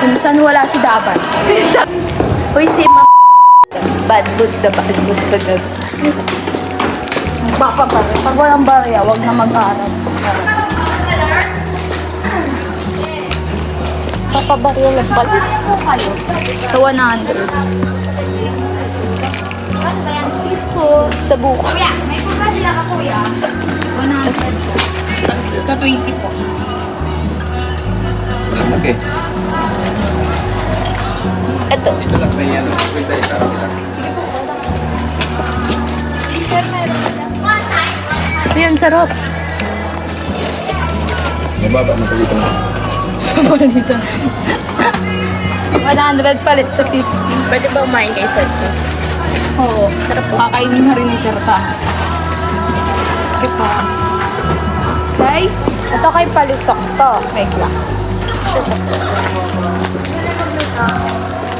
Minsan wala si Daban. Uy, si bad mood na bad mood pag Papabari. Pag walang barya, wag na mag-aaral. papabarya lang pala. So, 100. Sa buko. Kuya, may pagkakila ka kuya. 100 po. Ito 20 po. Okay. Ito. Dito lang may ano. Wait, tayo sa akin. Sir, meron ka sa... Ayun, sarap. Mababa na dito na. Dito. 100 palit sa 50. Pwede ba umain kay Santos? Oo. Sarap po. Kakainin na rin ni Sir pa. Okay pa. Okay? Ito kay Palisok to. May clock. Siya Santos.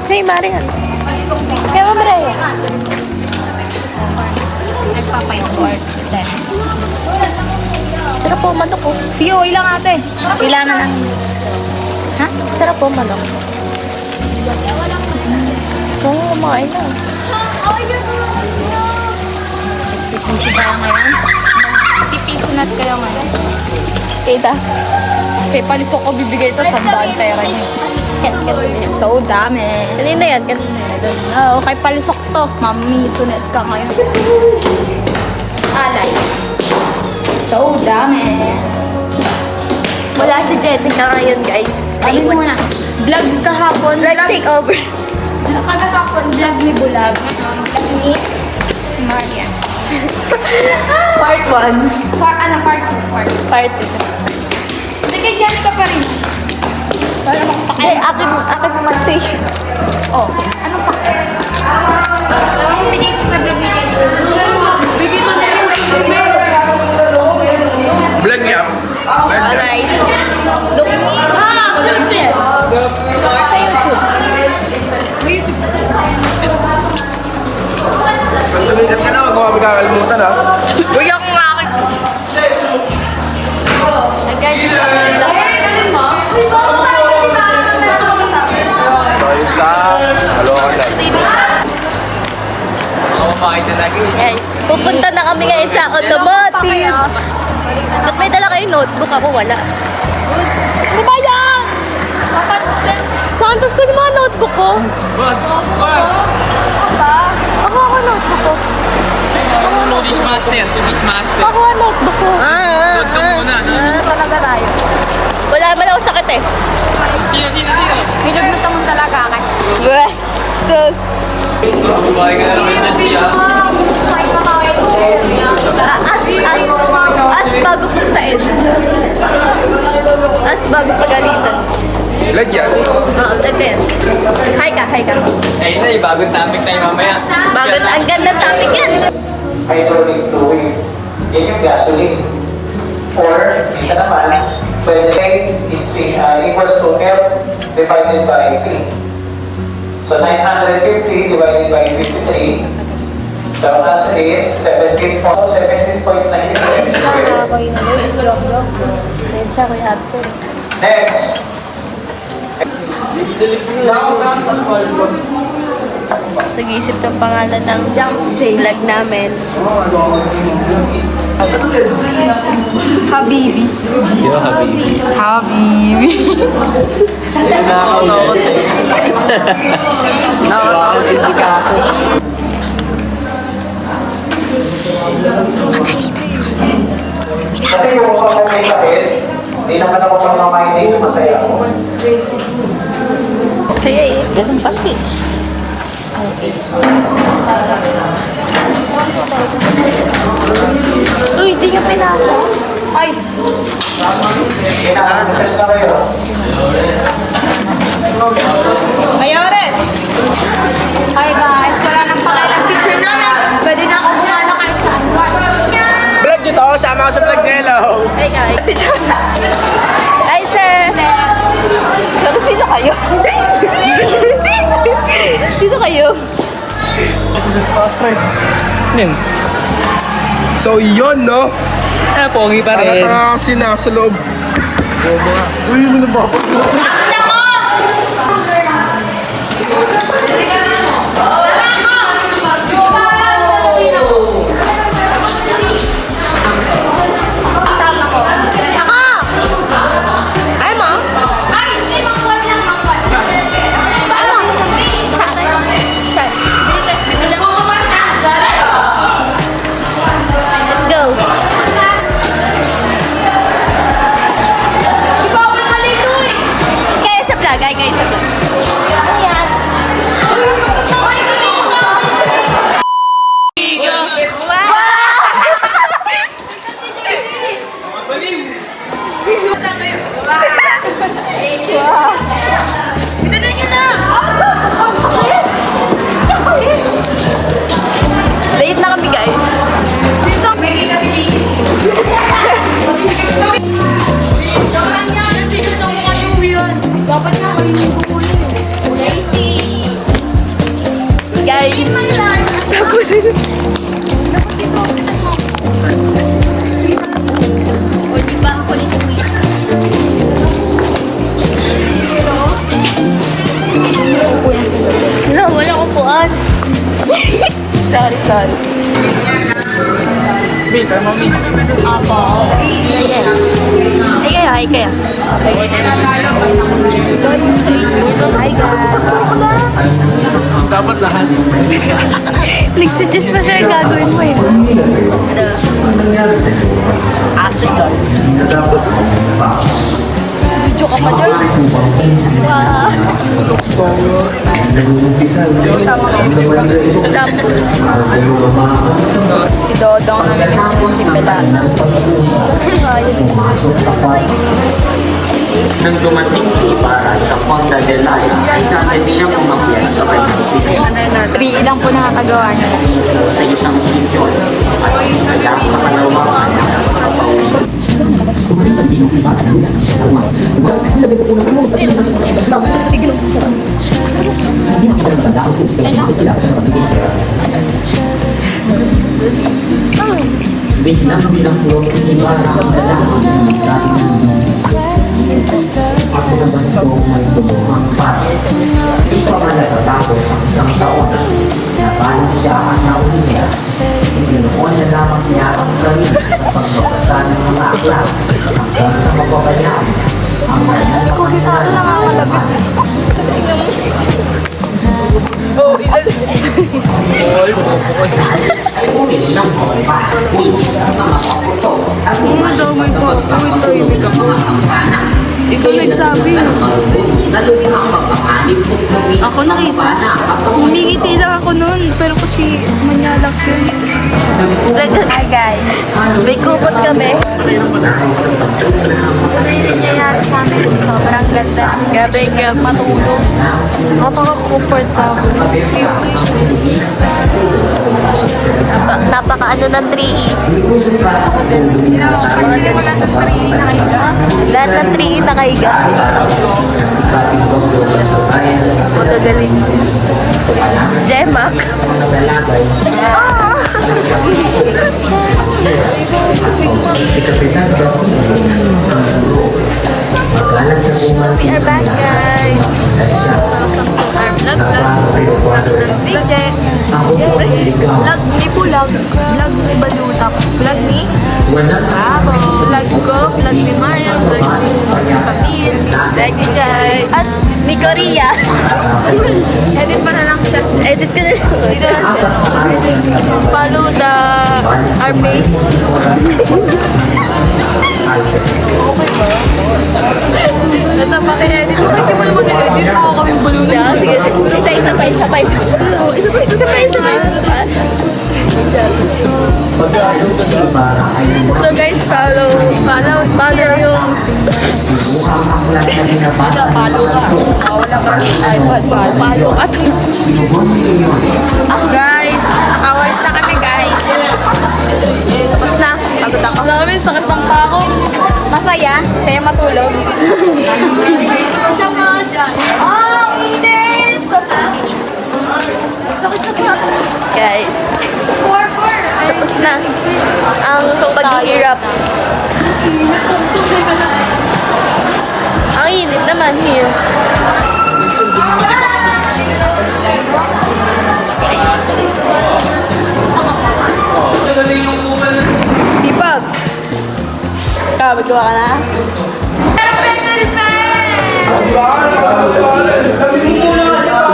Hey, Marian. Kaya mo Marian. Nagpapay-board. Sarap po manok ko. Sige, okay lang ate. Kailangan na. Ha? Sarap po manok. So, kumain na. Pipiso kayo ngayon? Pipiso nat kayo ngayon? Kita. Kay Palisok ko bibigay ito, 100 pera niya. So dami. Kanina yan, kanina yan. Oo, kay Palisok to. Mami, sunet ka ngayon. Alay. So dami. Wala si Jessica ngayon, guys. Sabi mo na, vlog kahapon. Vlog take over. Kagakapon, vlog ni Bulag. Vlog ni Marian. Part 1. Part 2? Part 2. Hindi kay Jenica pa rin. Para Ay, akin naman ito eh. Oh, anong pa? Tawag mo si Jessica pag-video. Bigyan mo na yung Vlog niya. Guys. Look at me. Sa YouTube. May YouTube. Pag sumikat ka na, wag mo kami kakalimutan ha. Uy, ako nga akin. Guys, Okay, sa Kalokan lang. guys, pupunta na kami ngayon sa automotive. Ba't may dala kayo notebook? Ako wala. Ano ba yan? Santos ko yung mga notebook ko. Ako notebook ko. Fishmaster. Ako notebook ko. Load ka muna, no? Talaga tayo. Wala naman ako sakit eh. Sino? Nilagnutan mo talaga ka. Bleh. Sus. Buhay ka na naman na siya. As bago pagsain. As bago pagalitan. Vlog yan. Oo, ito yan. Hi ka. Ayun na, bagong topic tayo mamaya. Bago na, ang ganda topic yan. hydraulic fluid. Yan yung gasoline. Or, isa naman, pwede is equals to F divided by P. So, 950 divided by 53. The answer is 17.93. Sensya ko yung absent. Next. Nag-iisip ng pangalan ng vlog namin. Habibi. Yo, Habibi. Habibi. Nakakatakot eh. Nakakatakot hindi ka ako. Kasi kung ako may sakit, hindi naman ako pang-mayonnaise, masaya ako. Saya eh. Ganun pa siya. Uy, di ka pinasa. Ay, Kailangan-test na kayo. Mayores! Hi guys, wala nang pakailang picture namin. Pwede na ako gumana kahit saan. Vlog nyo ako, sama ako sa vlog niya, hello. Hey guys. Hi sir. Pero sino kayo? Sino kayo? So yun, no? Pogi pa rin. Tanga kasi nasa loob. Ay mo? Let's go. Kaya sa vlog, ay kayo sa vlog. Ayan. Late na kami guys. Dapat nga magiging kukunin eh. Guys. Tapos O di ba? Kunin ko yun. no, walang upuan. Sorry. Apo. Ay kaya. Ay, kapag isakso ko na. Dapat lahat. Nag-suggest pa siya yung gagawin mo eh. Aso yun. Video ka pa dyan. Wow. Si Dodong namimiss niya si Pelata. Nang dumating ni Ibarra sa Ponda del Laya, ay nakadiyan pumakyat sa kanyang pinay 3 lang po nakakagawa niya. sa isang misyon at kanyang makalawakan ng kapawin. Biglang binanggong ni Ibarra ang dalawang ako naman po may tumumang pati. Di pa man natatapos ang isang taon na paano siya ang nauniya. Itinuon na lamang niya ang gawin ang pagpapatan ng mga aklat hanggang sa mapapayaan ang Gitara lang ako labit. ay bumili ng bomba. Hindi ang mga kaputo at Damay po. Uy, tayo mga kampana. Ikaw nagsabi. Ako nakita. Humingiti lang ako noon. Pero kasi manyalak yun. Hi guys. May kupot kami. Kasi yung nangyayari sa amin. Sobrang ganda. Grabe ka. Matulog. Napaka-comfort sa amin. Napaka-ano ng 3E. Kasi wala ng 3 na kayo. Lahat ng 3E nakahiga. Magagaling. Gemak. We are back guys. Welcome to our vlog. DJ. Vlog ni Pulag. Vlog ni Badu. Tapos vlog ni Abo. Vlog ko. Vlog ni Mariam. Vlog ni Camille. Like ni Jai. At ni Korea. Edit pa na lang siya. Edit ko na. Dito na siya. Follow our page. Ito pa kaya edit. Hindi mo naman na-edit. Ako kaming bulunan. Yeah, sige. Isa-isa pa. Isa pa. So guys, follow yung Follow ka. Wala pa rin iPad. follow at Guys, hours na kami guys. tapos na. Pagod ako. sakit ng pa ako. Masaya? Saya matulog? Sama dyan. Oh, init! Guys, tapos na ang paghihirap. Ang init naman here. Sipag. Ikaw, magawa ka na?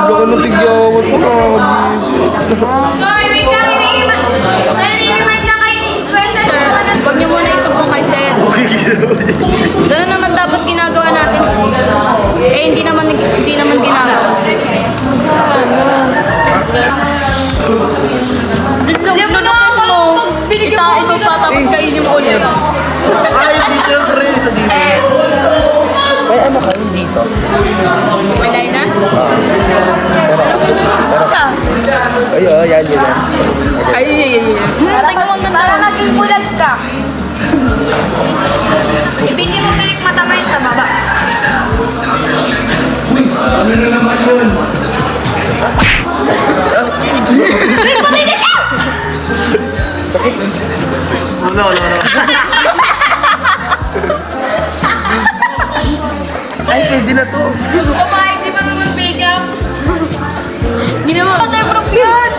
Baka natigyawan ko na. Huwag niyo muna isubong kay Sir. Ganun naman dapat ginagawa natin. Eh, hindi naman ginagawa. Lunukin mo. Itain mo pa, tapos kainin mo ulit. Ay, dito yung pre sa dito. May ano kayo dito? May liner? Ay, oh, yan. Ay. Tingnan mo ang ganda. Para naging bulag ka. Ibigay mo pilik mata mo yun sa baba. No. Ay, pwede na to. Babae, di ba naman makeup? Ginawa ko tayo bro yan.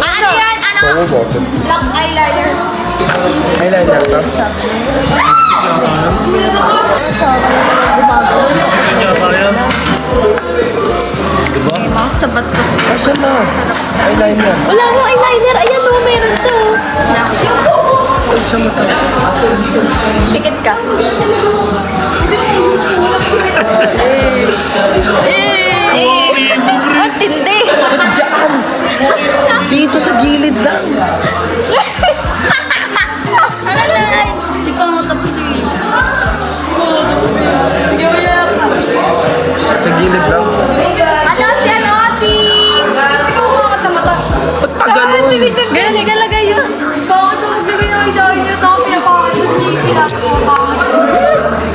Ano yan? Ano? Oo, boss. Black eyeliner. Eyeliner ka? Sabat ko. Asan na? Eyeliner. Wala mo eyeliner. Ayan o, meron siya. Pikit ka. Ang tindi. Diyan! Dito sa gilid lang. Ano na? Hindi pa mo tapos yun. Sa gilid lang. Si... Ikaw mga mata-mata. Ba't pa ganun? Ganun talaga yun. Bakit mo magbigay ng idea niyo? Tapos pinapakit mo sa JC lang.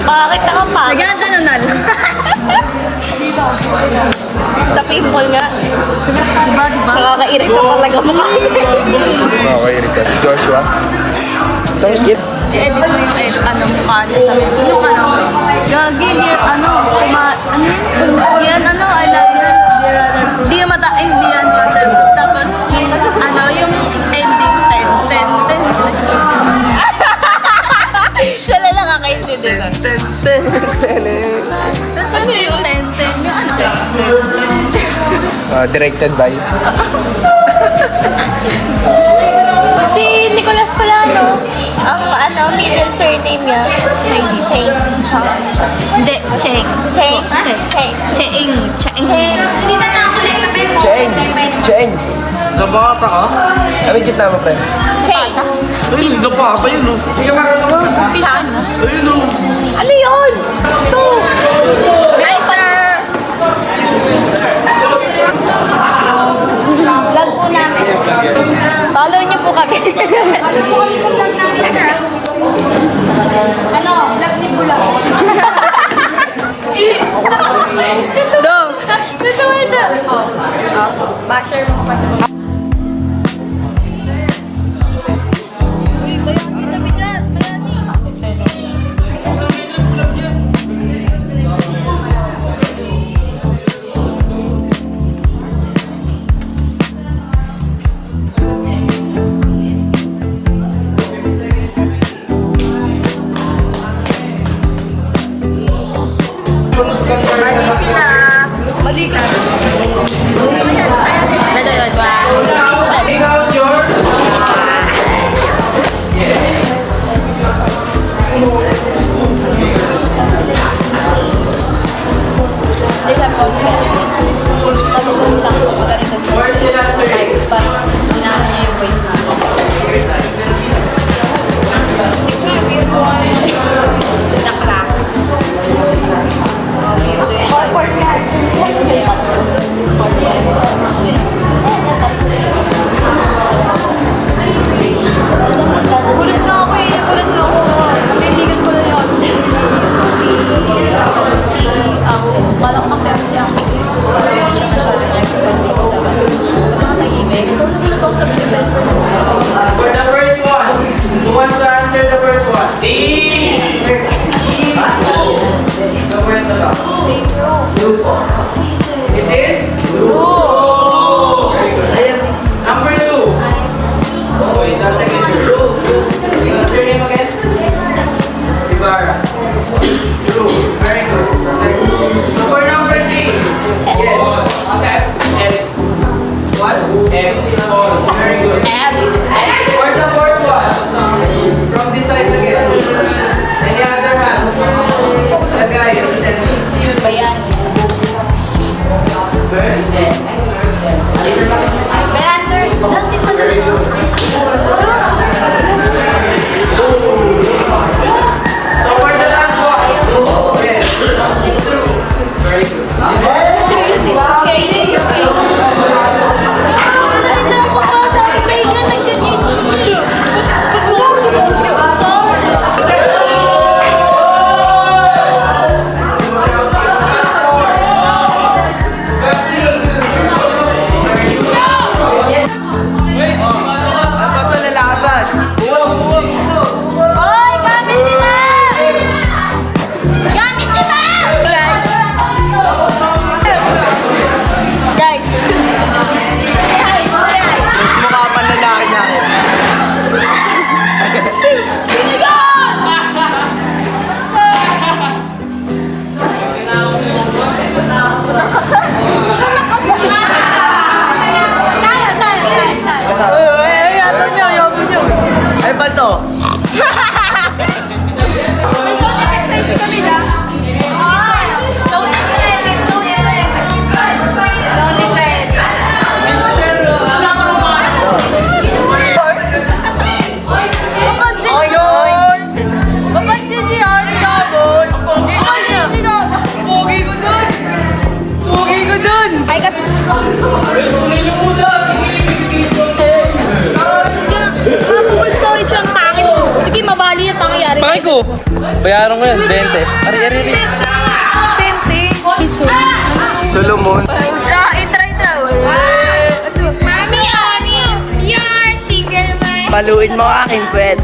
Bakit nakapa? Lagyan natin ng Sa pimple nga. Diba? Nakaka-irita talaga mo. Okay, Rita. Si Joshua. Tangit. I-edit mo yung mukha niya. Sabi mo, yung gagi, eyeliner, di yan mata, hindi yan mata. Tapos, yung ending, 10. Siya lang nakakaintindi nun. Ano yung 10? Yung Directed by? Si Nicolas pala, no? Ang middle surname niya. Chinese. Hindi, Cheng. Cheng. Cheng. Hindi na nakulay na pero. Cheng! Sa bata ka? Ano yung kitna mo, pre? Cheng. Ay, sa bata yun oh. Pisan. Ayun oh. Ano yun? Ito. Hi, sir! Vlog po namin. Follow niyo po kami. Follow po kami sa vlog namin, sir. Vlog ni Bula. Dong. Natawa siya. Basher mo pa. Mali ka. Dado yun. Hoy, gamit nila! Gamit nila! Guys. Mas mukha pa lalaki sa akin. Ay, palto. May sound effects na si Camila. Sound effects. Sound effects. Sound effects. Papansin yun! Papansin si Harry Gabon! Papansin si Gabon! Pogi ko dun! Pogi ko dun! Ay, kasi... Google storage yung pangit mo. Sige, mabali yung tangyari. Bakit ko? Bayaran ko yan, 20. Ari. 20. Solomon. Itra. Mami, Oni, you're single man. Paluin mo aking pwet.